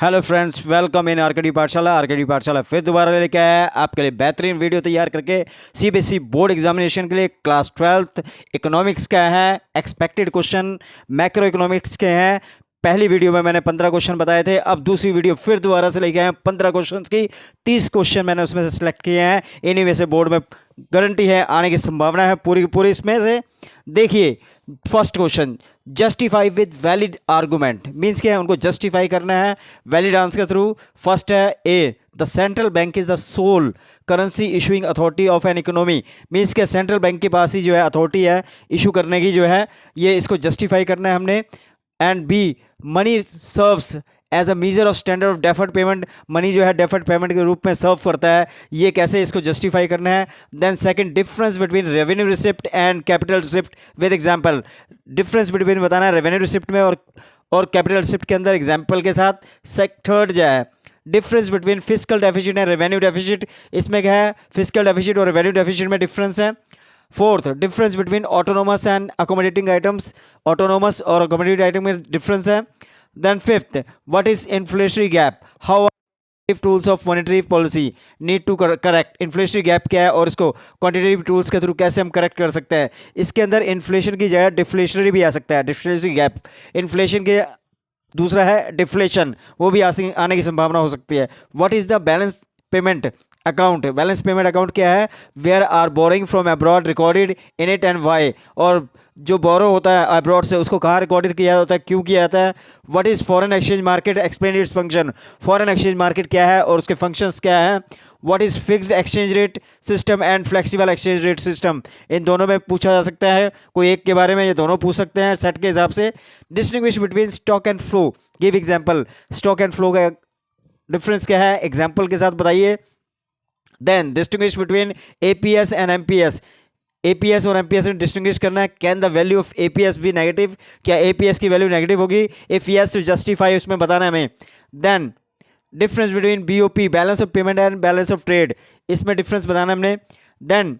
Hello friends, welcome in RKD पाठशाला। RKD पाठशाला फिर दोबारा लेके आया है आपके लिए बेहतरीन वीडियो तैयार करके सीबीएसई बोर्ड एग्जामिनेशन के लिए। क्लास 12th इकोनॉमिक्स का है, एक्सपेक्टेड क्वेश्चन मैक्रो इकोनॉमिक्स के हैं। पहली वीडियो में मैंने 15 क्वेश्चन बताए थे, अब दूसरी वीडियो फिर दोबारा से लेके आए हैं 15 क्वेश्चन की। 30 क्वेश्चन मैंने उसमें से सिलेक्ट किए हैं, इन्हीं में से बोर्ड में गारंटी है आने की संभावना है पूरी की पूरी इसमें से। देखिए first question, justify with valid argument means क्या है, उनको जस्टिफाई करना है वैलिड आंसर के थ्रू। फर्स्ट है a, the central bank is the sole currency issuing authority of an economy means के सेंट्रल बैंक के पास ही जो है अथॉरिटी है इशू करने की जो है, ये इसको जस्टिफाई करना है हमने। And B, money serves as a measure of standard of deferred payment, money जो है डेफर्ड पेमेंट के रूप में सर्व करता है, ये कैसे इसको जस्टिफाई करना है। Then second, difference between revenue receipt and capital receipt with example, difference between बताना है रेवेन्यू रिसिप्ट में और कैपिटल रिसिप्ट के अंदर एग्जांपल के साथ। थर्ड जो है, difference between physical deficit and revenue deficit, इसमें क्या है फिजिकल डेफिसिट और रेवेन्यू डेफिसिट में डिफरेंस है। Fourth, difference between autonomous and accommodating items, autonomous और अकोमोडेटिंग आइटम में डिफरेंस है। Then fifth, what is inflationary gap, how tools of monetary policy need to correct, inflationary gap क्या है और इसको क्वांटिटेटिव टूल्स के थ्रू कैसे हम करेक्ट कर सकते हैं। इसके अंदर इन्फ्लेशन की जगह डिफ्लेशनरी भी आ सकता है, डिफ्लेशनरी गैप, इन्फ्लेशन के दूसरा है डिफ्लेशन, वो भी आने की संभावना हो सकती है। What is the balance payment account, balance payment account क्या है, where are boring from abroad recorded in it and why, और जो बोरो होता है अब्रॉड से उसको कहाँ रिकॉर्डेड किया जाता है, क्यों किया जाता है। What is foreign exchange market, explain its function, foreign exchange market क्या है और उसके फंक्शंस क्या है। What is fixed exchange rate system and flexible exchange rate system, इन दोनों में पूछा जा सकता है, कोई एक के बारे में ये दोनों पूछ सकते हैं सेट के हिसाब से। Distinguish between stock and flow, give example, stock and flow का डिफरेंस क्या है एग्जाम्पल के साथ बताइए। Then distinguish between APS and MPS, APS और एमपीएस में डिस्टिंग्विश करना है। Can the value of APS भी नेगेटिव, क्या एपीएस की वैल्यू नेगेटिव होगी, इफ यस टू जस्टिफाई उसमें बताना है हमें। Then difference between BOP, balance of payment and balance of trade, इसमें डिफरेंस बताना हमने। Then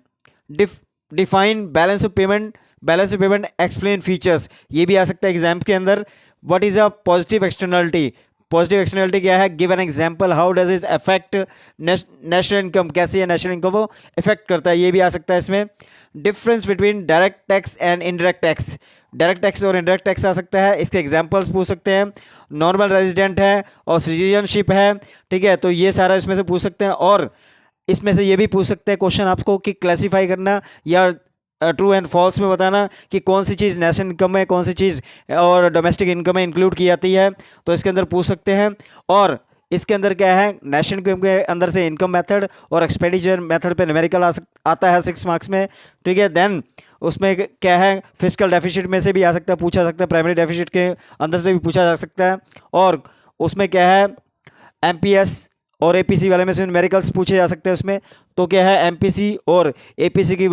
define balance of payment, balance of payment explain features, ये भी आ सकता है एग्जाम के अंदर। What is a positive externality, positive externality क्या है, give an example, how does it affect national income, कैसे ये नेशनल इनकम को इफेक्ट करता है, ये भी आ सकता है इसमें। Difference between direct tax and indirect tax, direct tax और इनडायरेक्ट टैक्स आ सकता है, इसके एग्जांपल्स पूछ सकते हैं। नॉर्मल रेजिडेंट है और सिटीजनशिप है, ठीक है, तो ये सारा इसमें से पूछ सकते हैं। और इसमें से ये भी पूछ सकते हैं क्वेश्चन आपको कि क्लासीफाई करना या ट्रू एंड फॉल्स में बताना कि कौन सी चीज़ नेशनल इनकम में, कौन सी चीज़ और डोमेस्टिक इनकम में इंक्लूड की जाती है, तो इसके अंदर पूछ सकते हैं। और इसके अंदर क्या है, नेशनल इनकम के अंदर से इनकम मेथड और एक्सपेंडिचर मेथड पे न्यूमेरिकल आता है 6 मार्क्स में, ठीक है। देन उसमें क्या है, फिजिकल डेफिसिट में से भी आ सकता है, पूछा सकता है, प्राइमरी डेफिसिट के अंदर से भी पूछा जा सकता है। और उसमें क्या है, एमपीएस और एपीसी वाले में से न्यूमेरिकल्स पूछे जा सकते हैं उसमें। तो क्या है, एमपीसी और एपीसी की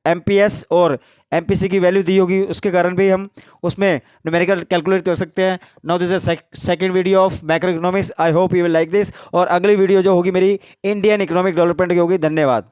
एमपीएस और एमपीसी की वैल्यू दी होगी, उसके कारण भी हम उसमें न्यूमेरिकल कैलकुलेट कर सकते हैं। Now this is second video of macro economics, I hope you will like this. और अगली वीडियो जो होगी मेरी इंडियन इकोनॉमिक डेवलपमेंट की होगी। धन्यवाद।